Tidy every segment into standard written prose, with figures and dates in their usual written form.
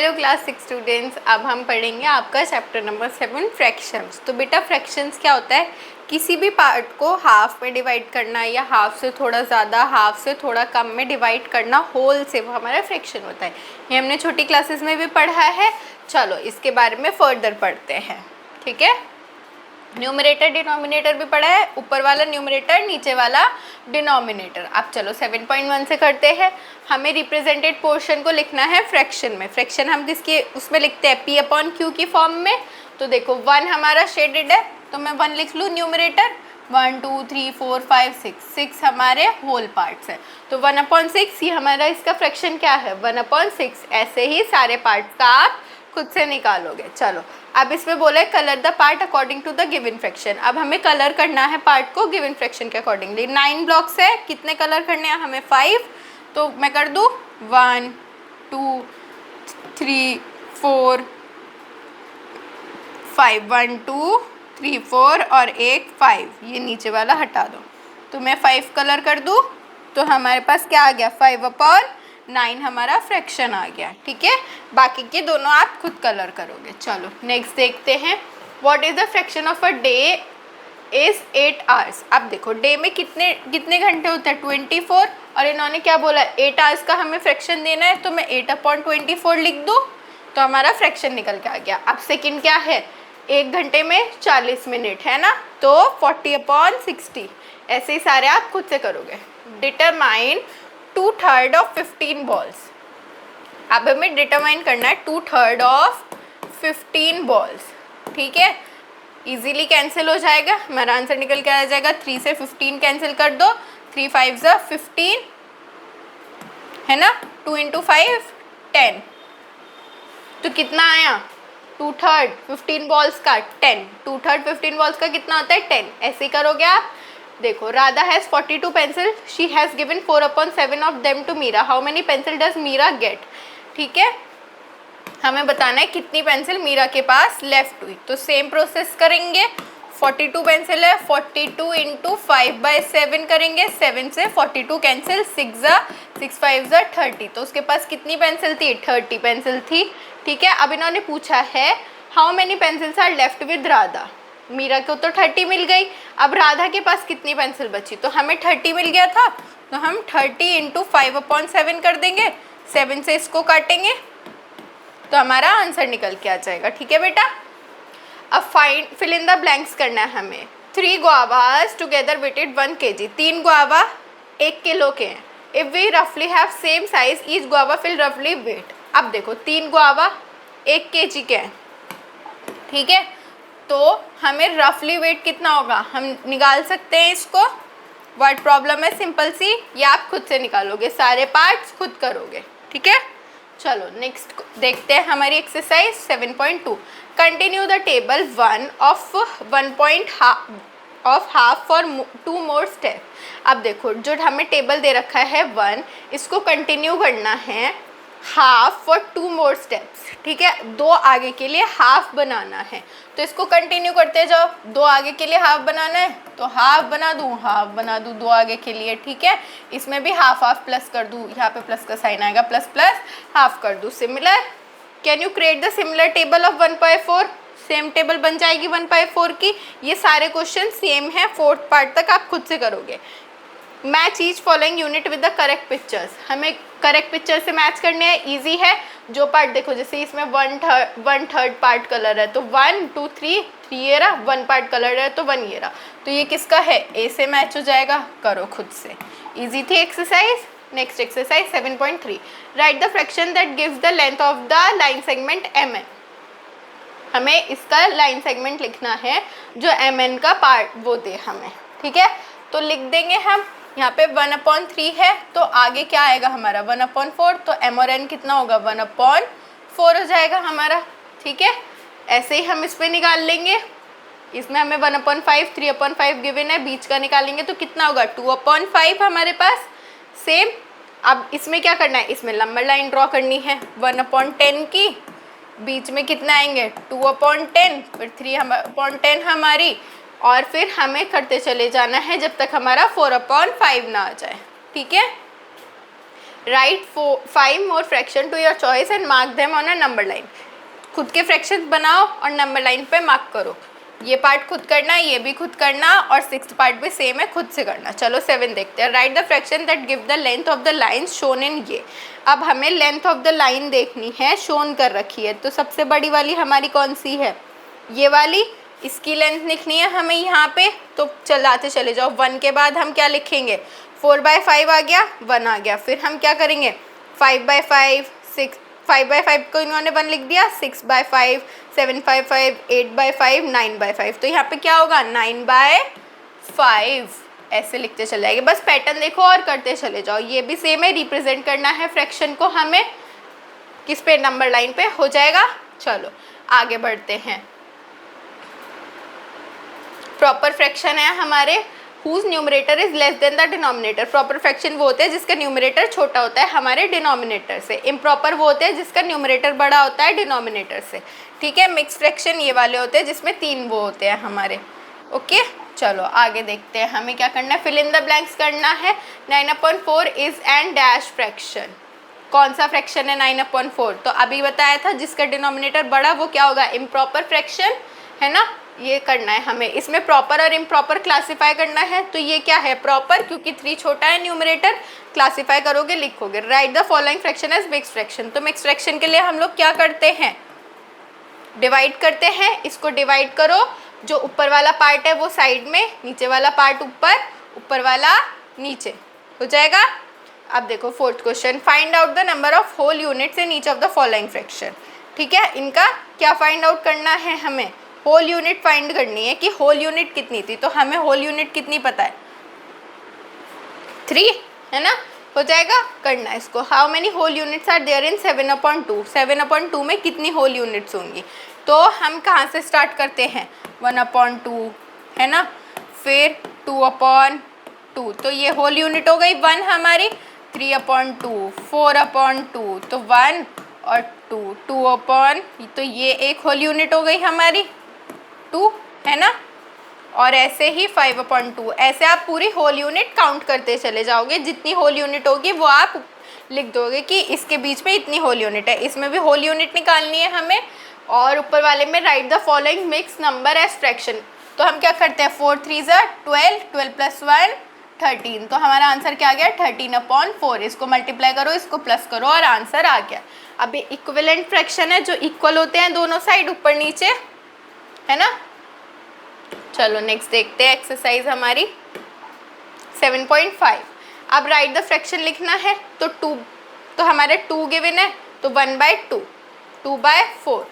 Hello class 6 students, अब हम पढ़ेंगे आपका चैप्टर नंबर 7 फ्रैक्शंस। तो बेटा फ्रैक्शंस क्या होता है? किसी भी पार्ट को हाफ में डिवाइड करना या हाफ से थोड़ा ज़्यादा, हाफ से थोड़ा कम में डिवाइड करना, होल से, वो हमारा फ्रैक्शन होता है। ये हमने छोटी क्लासेस में भी पढ़ा है। चलो इसके बारे में फर्दर पढ़ते हैं, ठीक है। न्यूमरेटर डिनोमिनेटर भी पढ़ा है, ऊपर वाला न्यूमरेटर, नीचे वाला डिनोमिनेटर। अब चलो 7.1 से करते हैं। हमें रिप्रेजेंटेड पोर्शन को लिखना है फ्रैक्शन में। फ्रैक्शन हम किसके उसमें लिखते हैं? P/Q की फॉर्म में। तो देखो 1 हमारा शेडेड है, तो मैं 1 लिख लूँ न्यूमरेटर। 1 2 3 4 5 6 हमारे होल पार्ट्स है, तो 1/6 ये हमारा इसका फ्रैक्शन क्या है? 1/6। ऐसे ही सारे पार्ट्स का आप खुद से निकालोगे। चलो अब इसमें बोला है colour the part according to the given fraction. अब हमें कलर करना है पार्ट को गिवन फ्रैक्शन के अकॉर्डिंगली। 9 ब्लॉक्स है, कितने कलर करने हैं हमें? 5। तो मैं कर दूँ 1 2 3 4 5 1 2 3 4 और एक 5, ये नीचे वाला हटा दो। तो मैं 5 कलर कर दूँ, तो हमारे पास क्या आ गया? 5/9 हमारा फ्रैक्शन आ गया, ठीक है। बाकी के दोनों आप खुद कलर करोगे। चलो नेक्स्ट देखते हैं। What is the fraction of a day is 8 hours. अब देखो डे में कितने कितने घंटे होते हैं? 24। और इन्होंने क्या बोला? 8 आवर्स का हमें फ्रैक्शन देना है, तो मैं 8/24 लिख दूँ, तो हमारा फ्रैक्शन निकल के आ गया। अब सेकंड क्या है? 1 घंटे में 40 मिनट है ना, तो 40/60। ऐसे ही सारे आप खुद से करोगे। Determine 2/3 of 15 balls. अब हमें डिटरमाइन करना है 2/3 ऑफ 15 बॉल्स, ठीक है। इजीली कैंसिल हो जाएगा, हमारा आंसर निकल के आ जाएगा। 3 से 15 कैंसिल कर दो, 3 5 15 है ना। 2 × 5 10, तो कितना आया? 2/3 15 बॉल्स का 10। 2/3 15 बॉल्स का कितना होता है? 10। ऐसे ही करोगे आप। देखो Radha has 42 pencil, she has given 4/7 of them to Meera, how many pencil does Meera get. ठीक है, हमें बताना है कितनी पेंसिल मीरा के पास लेफ्ट हुई। तो सेम प्रोसेस करेंगे। 42 पेंसिल है, 42 × 5/7 करेंगे। 7 से 42 कैंसिल, 6 5 30। तो उसके पास कितनी पेंसिल थी? 30 पेंसिल थी, ठीक है। अब इन्होंने पूछा है how many pencils are left with Radha. Meera को तो 30 मिल गई, अब राधा के पास कितनी पेंसिल बची? तो हमें 30 मिल गया था, तो हम 30 × 5/7 कर देंगे। 7 से इसको काटेंगे, तो हमारा आंसर निकल के आ जाएगा, ठीक है बेटा। अब find fill in the blanks करना है हमें। 3 guavas together weighted 1 kg। 3 guava 1 kilo के हैं। इफ वी रफली have same size each guava fill रफली वेट। अब देखो 3 guava 1 kg के हैं, ठीक है। तो हमें रफली वेट कितना होगा हम निकाल सकते हैं इसको। वर्ड प्रॉब्लम है सिंपल सी, या आप खुद से निकालोगे, सारे पार्ट्स खुद करोगे, ठीक है। चलो नेक्स्ट देखते हैं हमारी exercise 7.2। Continue the table 1 of 1.5 for 2 more step. अब देखो जो हमें टेबल दे रखा है 1, इसको कंटिन्यू करना है हाफ फॉर 2 मोर स्टेप्स, ठीक है। 2 आगे के लिए हाफ बनाना है, तो इसको कंटिन्यू करते जाओ। 2 आगे के लिए हाफ बनाना है, तो हाफ बना दूँ, हाफ बना दूँ 2 आगे के लिए, ठीक है। इसमें भी हाफ हाफ प्लस कर दूँ, यहाँ पे प्लस का साइन आएगा, प्लस प्लस हाफ कर दूँ। Similar, can you create the similar table of 1/4। Same table बन जाएगी 1/4 की। ये सारे क्वेश्चन सेम है, 4th पार्ट तक आप खुद से करोगे। Match each following unit with the correct pictures. हमें करेक्ट पिक्चर से मैच करने हैं, इजी है। जो पार्ट देखो, जैसे इसमें 1/3 पार्ट कलर है, तो 1 2 3 ये रहा। 1 पार्ट कलर है, तो 1 ये रहा। तो ये किसका है? ए से मैच हो जाएगा। करो खुद से, इजी थी exercise. Next exercise 7.3। Right the fraction that gives the length of the line segment MN। हमें इसका लाइन सेगमेंट लिखना है जो MN का पार्ट वो दे हमें, ठीक है। तो लिख देंगे हम, यहाँ पे 1/3 है, तो आगे क्या आएगा हमारा? 1/4। तो M और N कितना होगा? 1/4 हो जाएगा हमारा, ठीक है। ऐसे ही हम इस पर निकाल लेंगे। इसमें हमें 1/5 3/5 गिवन है, बीच का निकालेंगे तो कितना होगा? 2/5 हमारे पास। सेम, अब इसमें क्या करना है? इसमें लंबा लाइन ड्रॉ करनी है 1/10 की। बीच में कितना आएंगे? 2/10, फिर 3/10 हमारी, और फिर हमें करते चले जाना है जब तक हमारा 4/5 ना आ जाए, ठीक है। Write 5 more fraction to your choice and mark them on a number line. खुद के फ्रैक्शन बनाओ और नंबर लाइन पे मार्क करो। ये पार्ट खुद करना, ये भी खुद करना, और 6th पार्ट भी सेम है, खुद से करना। चलो 7 देखते हैं। Right the fraction that give the length of the line shown in ये। अब हमें लेंथ ऑफ द लाइन देखनी है, शोन कर रखी है, तो सबसे बड़ी वाली हमारी कौन सी है? ये वाली। इसकी लेंथ लिखनी है हमें यहाँ पे, तो चलाते चले जाओ। 1 के बाद हम क्या लिखेंगे? 4/5 आ गया, 1 आ गया। फिर हम क्या करेंगे? 5/5, 6, 5/5 को इन्होंने 1 लिख दिया, 6/5, 7/5, 8/5, 9/5। तो यहाँ पे क्या होगा? 9/5 ऐसे लिखते चले जाएंगे। बस पैटर्न देखो और करते चले जाओ। ये भी सेम है, रिप्रेजेंट करना है फ्रैक्शन को हमें किस पे? नंबर लाइन पे। हो जाएगा। चलो आगे बढ़ते हैं। प्रॉपर फ्रैक्शन है हमारे whose numerator is less than the denominator. Proper fraction वो होते हैं जिसका न्यूमरेटर छोटा होता है हमारे डिनोमिनेटर से। इम्प्रॉपर वो होते हैं जिसका न्यूमरेटर बड़ा होता है डिनोमिनेटर से। ठीक है। मिक्स फ्रैक्शन ये वाले होते हैं जिसमें 3 वो होते हैं हमारे। ओके चलो आगे देखते हैं। हमें क्या करना है? फिल इन द ब्लैंक्स करना है। 9/4 इज एन डैश फ्रैक्शन। कौन सा फ्रैक्शन है 9/4? तो अभी बताया था जिसका डिनोमिनेटर बड़ा वो क्या होगा? इम्प्रॉपर फ्रैक्शन है ना। ये करना है हमें। इसमें प्रॉपर और इम्प्रॉपर क्लासीफाई करना है। तो ये क्या है? प्रॉपर, क्योंकि 3 छोटा है न्यूमरेटर। क्लासीफाई करोगे, लिखोगे। Write the following fraction as mix fraction. तो मिक्स फ्रैक्शन के लिए हम लोग क्या करते हैं? डिवाइड करते हैं। इसको डिवाइड करो, जो ऊपर वाला पार्ट है वो साइड में, नीचे वाला पार्ट ऊपर, ऊपर वाला नीचे। हो जाएगा। अब देखो 4th question. Find out the number of whole units in each of the following fraction. ठीक है। इनका क्या फाइंड आउट करना है हमें? होल यूनिट फाइंड करनी है कि होल यूनिट कितनी थी। तो हमें होल यूनिट कितनी पता है? 3 है ना। हो जाएगा। करना है इसको। How many whole units are there in 7/2। 7/2 में कितनी होल यूनिट्स होंगी? तो हम कहाँ से स्टार्ट करते हैं? 1/2 है ना, फिर 2/2। तो ये होल यूनिट हो गई 1 हमारी। 3/2, 4/2, तो 1 और 2, 2/, तो ये एक होल यूनिट हो गई हमारी 2 है ना। और ऐसे ही 5/2। ऐसे आप पूरी होल यूनिट काउंट करते चले जाओगे। जितनी होल यूनिट होगी वो आप लिख दोगे कि इसके बीच में इतनी होल यूनिट है। इसमें भी होल यूनिट निकालनी है हमें। और ऊपर वाले में write the following mix number as fraction. तो हम क्या करते हैं? 4 3 12, 12 + 1 13। तो हमारा आंसर क्या आ गया? 13/4। इसको मल्टीप्लाई करो, इसको प्लस करो और आंसर आ गया। अब ये इक्विवेलेंट फ्रैक्शन है जो इक्वल होते हैं दोनों साइड, ऊपर नीचे है ना। चलो नेक्स्ट देखते हैं एक्सरसाइज हमारी 7.5। अब राइट द फ्रैक्शन लिखना है। तो 2, तो हमारे 2 गिवन है, तो 1/2, 2/4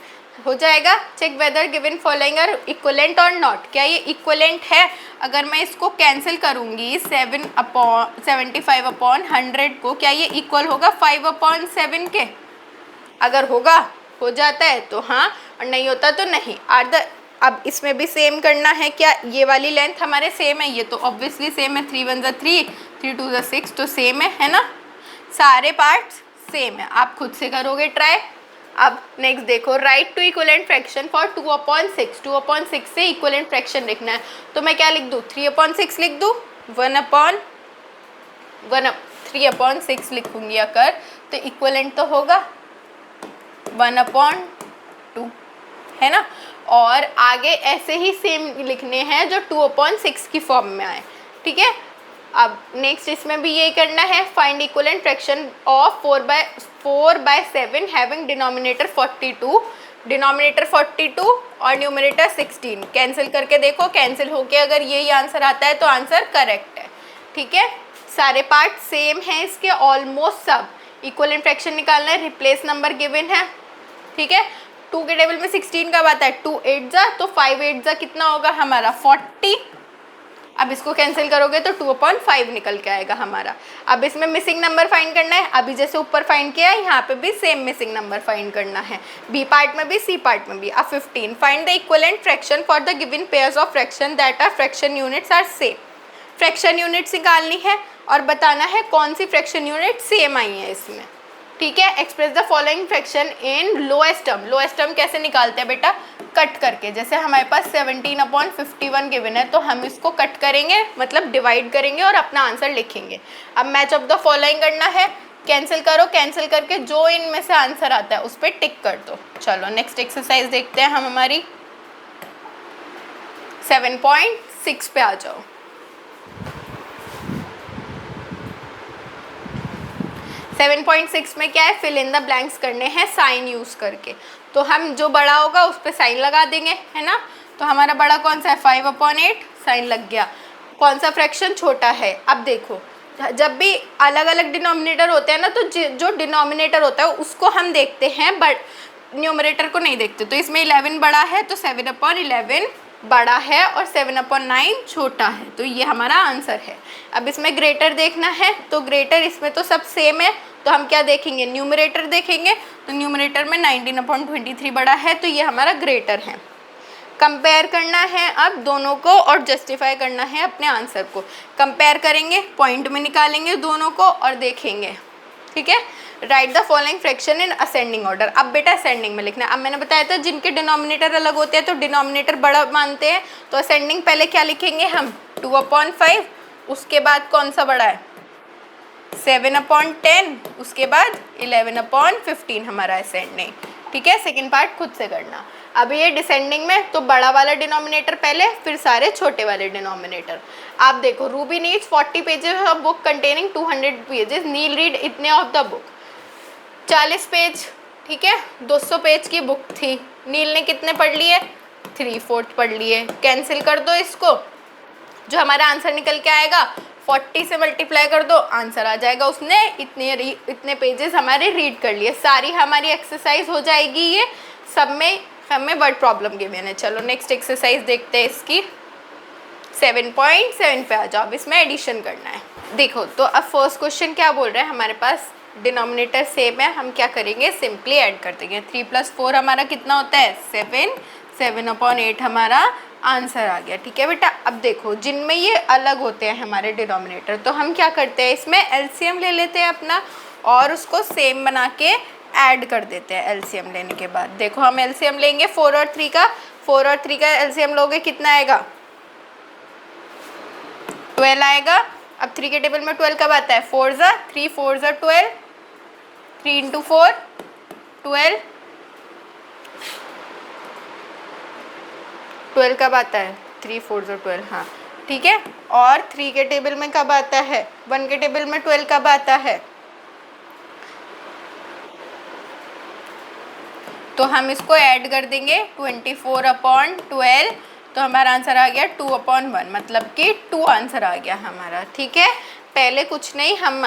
हो जाएगा। Check whether given following are equivalent और नॉट। क्या ये इक्वलेंट है? अगर मैं इसको कैंसिल करूँगी 75/100 को, क्या ये इक्वल होगा 5/7 के? अगर होगा हो जाता है तो हाँ, और नहीं होता तो नहीं। अब इसमें भी सेम करना है। क्या ये वाली लेंथ हमारे सेम है? ये तो ऑब्वियसली सेम है। 3 1 3, 3 2 6, तो सेम है ना। सारे पार्ट्स सेम है। आप खुद से करोगे ट्राई। अब नेक्स्ट देखो। Write two equivalent fraction for 2/6। 2/6 से इक्वलेंट फ्रैक्शन लिखना है। तो मैं क्या लिख दूँ? 3/6 लिख दूँ। 3/6 लिखूँगी अगर, तो इक्वलेंट तो होगा 1/2 है ना। और आगे ऐसे ही सेम लिखने हैं जो 2/6 की फॉर्म में आए। ठीक है। अब नेक्स्ट इसमें भी यही करना है। Find equivalent fraction of 4/7 having denominator 42, denominator 42 और न्यूमरेटर 16। कैंसिल करके देखो, कैंसिल होके अगर यही आंसर आता है तो आंसर करेक्ट है। ठीक है। सारे पार्ट सेम हैं इसके, ऑलमोस्ट सब। इक्वलेंट फ्रैक्शन निकालना है, रिप्लेस नंबर गिवन है। ठीक है। 2 के टेबल में 16 कब आता है? 2 8 तो 5 8 कितना होगा हमारा? 40। अब इसको कैंसिल करोगे तो 2/5 निकल के आएगा हमारा। अब इसमें मिसिंग नंबर फाइंड करना है। अभी जैसे ऊपर फाइंड किया है, यहाँ पे भी सेम मिसिंग नंबर फाइंड करना है। बी पार्ट में भी, सी पार्ट में भी। अब 15 find the equivalent fraction for the given pairs of fraction that are fraction units are same. Fraction units निकालनी है और बताना है कौन सी फ्रैक्शन यूनिट सेम आई है इसमें। ठीक है। Express the following fraction in lowest term. Lowest term कैसे निकालते हैं बेटा? कट करके। जैसे हमारे पास 17/51 गिवन है, तो हम इसको कट करेंगे, मतलब डिवाइड करेंगे और अपना आंसर लिखेंगे। अब मैच ऑफ द फॉलोइंग करना है। कैंसिल करो, कैंसिल करके जो इनमें से आंसर आता है उस पर टिक कर दो। चलो नेक्स्ट एक्सरसाइज देखते हैं हम हमारी 7.6 पे आ जाओ। 7.6 में क्या है, फिल इन द ब्लैंक्स करने हैं साइन यूज करके। तो हम जो बड़ा होगा उस पर साइन लगा देंगे, है ना। तो हमारा बड़ा कौन सा है, 5/8, साइन लग गया। कौन सा फ्रैक्शन छोटा है, अब देखो जब भी अलग अलग डिनोमिनेटर होते हैं ना, तो जो डिनोमिनेटर होता है उसको हम देखते हैं, बट न्यूमरेटर को नहीं देखते। तो इसमें 11 बड़ा है तो 7/11 बड़ा है और 7/9 छोटा है, तो ये हमारा आंसर है। अब इसमें ग्रेटर देखना है, तो ग्रेटर इसमें तो सब सेम है, तो हम क्या देखेंगे, न्यूमरेटर देखेंगे। तो न्यूमरेटर में 19/23 बड़ा है, तो ये हमारा ग्रेटर है। कंपेयर करना है अब दोनों को और जस्टिफाई करना है अपने आंसर को। कंपेयर करेंगे, पॉइंट में निकालेंगे दोनों को और देखेंगे, ठीक है। Right the following fraction in ascending order. अब बेटा असेंडिंग में लिखना है। अब मैंने बताया था जिनके डिनोमिनेटर अलग होते हैं तो डिनोमिनेटर बड़ा मानते हैं, तो असेंडिंग पहले क्या लिखेंगे हम, 2/5, उसके बाद कौन सा बड़ा है, 7/10, उसके बाद 11/15 हमारा असेंडिंग, ठीक है। सेकेंड पार्ट खुद से करना। अब ये डिसेंडिंग में तो बड़ा वाला डिनोमिनेटर पहले, फिर सारे छोटे वाले डिनोमिनेटर। आप देखो, Ruby needs 40 pages of book containing 200 pages, Neil read इतने ऑफ द बुक, 40 पेज, ठीक है। 200 पेज की बुक थी, नील ने कितने पढ़ लिए, 3/4 पढ़ लिए। कैंसिल कर दो इसको, जो हमारा आंसर निकल के आएगा 40 से मल्टीप्लाई कर दो, आंसर आ जाएगा। उसने इतने पेजेस हमारे रीड कर लिए। सारी हमारी एक्सरसाइज हो जाएगी ये, सब में हमें वर्ड प्रॉब्लम गिवन है। चलो नेक्स्ट एक्सरसाइज देखते हैं इसकी। 7.7 पे आ जाओ। अब इसमें एडिशन करना है। देखो तो अब फर्स्ट क्वेश्चन क्या बोल रहा है, हमारे पास डिनोमिनेटर सेम है, हम क्या करेंगे, सिंपली ऐड कर देंगे। 3 + 4 हमारा कितना होता है, 7, 7/8 हमारा आंसर आ गया, ठीक है बेटा। अब देखो जिनमें ये अलग होते हैं हमारे डिनोमिनेटर, तो हम क्या करते हैं, इसमें एलसीएम ले लेते हैं अपना और उसको सेम बना के ऐड कर देते हैं। एलसीएम लेने के बाद देखो हम एलसीएम लेंगे 4 और 3 का, 4 और 3 का एलसीएम लोगे कितना आएगा, 12 आएगा। अब 3 के टेबल में 12 कब आता है, 4 ज़ा 3, 4 ज़ा 12, 3 × 4 12, 12 कब आता है, 3, 4 ज़ा 12, हाँ ठीक है। और 3 के टेबल में कब आता है, 1 के टेबल में 12 कब आता है, तो हम इसको ऐड कर देंगे 24/12, तो हमारा आंसर आ गया 2/1, मतलब कि 2 आंसर आ गया हमारा, ठीक है। पहले कुछ नहीं, हम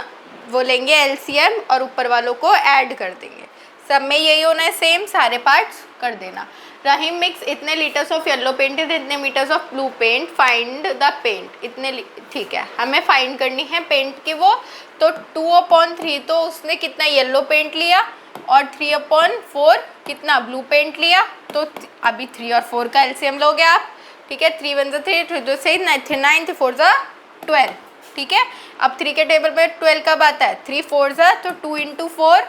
वो लेंगे एलसीएम और ऊपर वालों को ऐड कर देंगे। सब में यही होना है सेम, सारे पार्ट्स कर देना। रहीम मिक्स इतने लीटर्स ऑफ येलो पेंट इतने metres of blue paint, find the paint इतने, ठीक है हमें फाइंड करनी है पेंट की वो। तो 2/3 तो उसने कितना येलो पेंट लिया और 3/4 कितना ब्लू पेंट लिया, तो अभी 3 और 4 का एलसीएम लोगे आप, ठीक है। 3 × 1 = 3, 3 × 2 = 6, 9 × 9, 3 × 4 = 12, ठीक है। अब 3 के टेबल में 12 कब आता है, 3 4 ज़ा, तो 2 × 4,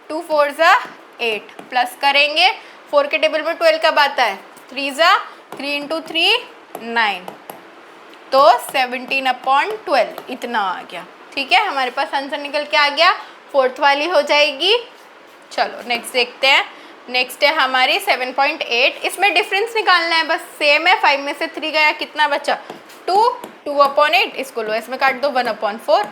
2 4 ज़ा 8, प्लस करेंगे 4 के टेबल में 12 कब आता है, 3 ज़ा, 3 × 3 9, तो 17/12 इतना आ गया, ठीक है। हमारे पास आंसर निकल के आ गया, फोर्थ वाली हो जाएगी। चलो नेक्स्ट देखते हैं। नेक्स्ट है हमारी 7.8, इसमें डिफरेंस निकालना है, बस सेम है। 5 में से 3 गया, कितना बचा, 2, 2/8, इसको लो इसमें काट दो, 1/4,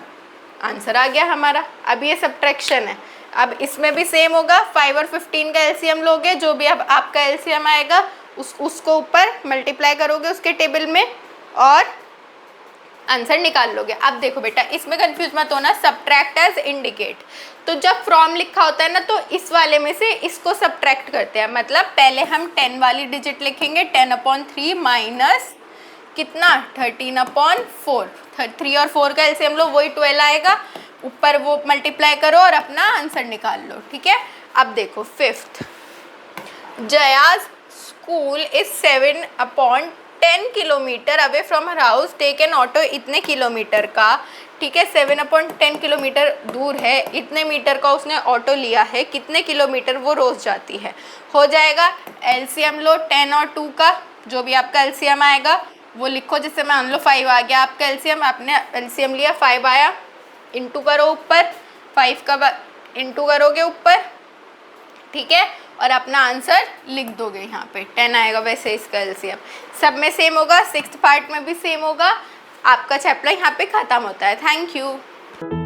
आंसर आ गया हमारा। अब ये सब्ट्रैक्शन है, अब इसमें भी सेम होगा। 5 और 15 का एलसीएम लोगे, जो भी अब आपका एलसीएम आएगा उसको ऊपर मल्टीप्लाई करोगे उसके टेबल में और आंसर निकाल लोगे। अब देखो बेटा इसमें कंफ्यूज मत होना, सब्ट्रैक्ट एज इंडिकेट। तो जब फ्रॉम लिखा होता है ना, तो इस वाले में से इसको सब्ट्रैक्ट करते हैं, मतलब पहले हम 10 वाली डिजिट लिखेंगे, 10/3 माइनस कितना, 13/4, 3 और 4 का एलसीएम लो, वही 12 आएगा, ऊपर वो मल्टीप्लाई करो और अपना आंसर निकाल लो, ठीक है। अब देखो 5th, जयाज school is 7/10 kilometre away from her house, take an auto इतने किलोमीटर का, ठीक है। 7/10 किलोमीटर दूर है, इतने मीटर का उसने ऑटो लिया है, कितने किलोमीटर वो रोज जाती है, हो जाएगा। एलसीएम लो 10 और 2 का, जो भी आपका एलसीएम आएगा वो लिखो। जैसे मान लो 5 आ गया आपका एलसीएम, आपने एलसीएम लिया 5 आया, इंटू करो ऊपर, 5 का इंटू करोगे ऊपर, ठीक है, और अपना आंसर लिख दोगे। यहाँ पे 10 आएगा। वैसे इसका एलसीएम सब में सेम होगा, 6th पार्ट में भी सेम होगा। आपका चैप्टर यहाँ पे ख़त्म होता है। Thank you.